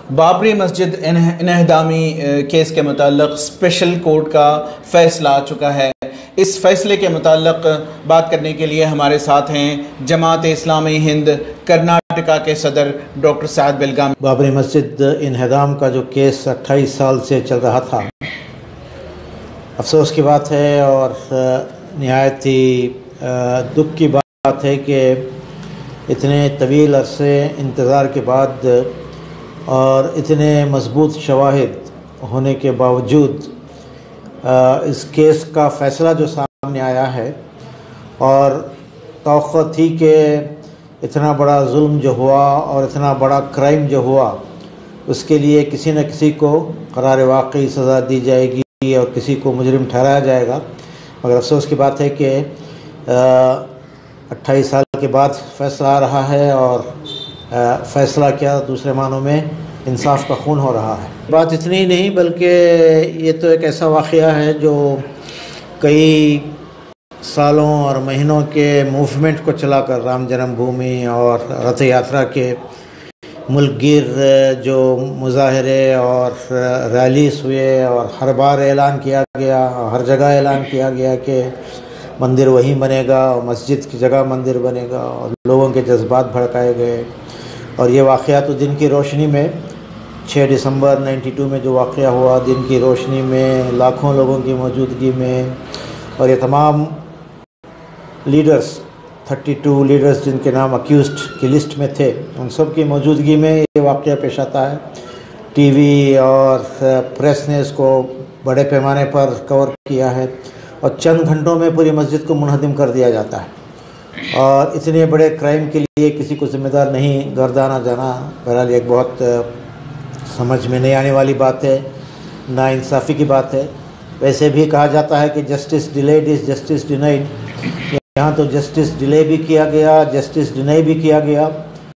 बाबरी मस्जिद इन्हदामी केस के मुताल्लिक़ special court का फ़ैसला आ चुका है। इस फ़ैसले के मुताल्लिक़ बात करने के लिए हमारे साथ हैं जमात इस्लामी हिंद कर्नाटका के सदर डॉक्टर साद बेलगाम। बाबरी मस्जिद इन्हदाम का जो केस 28 साल से चल रहा था, अफसोस की बात है और निहायत ही दुख की बात है कि इतने तवील अरसे इंतज़ार के बाद और इतने मजबूत शवाहिद होने के बावजूद इस केस का फ़ैसला जो सामने आया है और तौक़्क़ो थी कि इतना बड़ा जुल्म जो हुआ और इतना बड़ा क्राइम जो हुआ उसके लिए किसी न किसी को करार वाक़ई सज़ा दी जाएगी और किसी को मुजरिम ठहराया जाएगा। मगर अफसोस की बात है कि 28 साल के बाद फ़ैसला आ रहा है और फ़ैसला क्या दूसरे मानों में इंसाफ का खून हो रहा है। बात इतनी ही नहीं बल्कि ये तो एक ऐसा वाक़या है जो कई सालों और महीनों के मूवमेंट को चलाकर राम जन्मभूमि और रथ यात्रा के मुल्क गिर जो मुज़ाहरे और रैलीस हुए और हर बार ऐलान किया गया, हर जगह ऐलान किया गया कि मंदिर वहीं बनेगा और मस्जिद की जगह मंदिर बनेगा और लोगों के जज्बात भड़काए गए। और ये वाक़या तो दिन की रोशनी में 6 दिसंबर 92 में जो वाक़या हुआ, दिन की रोशनी में लाखों लोगों की मौजूदगी में और ये तमाम लीडर्स 32 लीडर्स जिनके नाम अक्यूज़्ड की लिस्ट में थे, उन सब की मौजूदगी में ये वाक़या पेश आता है। टीवी और प्रेस ने इसको बड़े पैमाने पर कवर किया है और चंद घंटों में पूरी मस्जिद को मुनहदिम कर दिया जाता है और इतने बड़े क्राइम के लिए किसी को ज़िम्मेदार नहीं गर्दाना जाना बहरहाल एक बहुत समझ में नहीं आने वाली बात है, नाइंसाफ़ी की बात है। वैसे भी कहा जाता है कि justice delayed is justice denied. यहाँ तो जस्टिस डिले भी किया गया, जस्टिस डिनाई भी किया गया।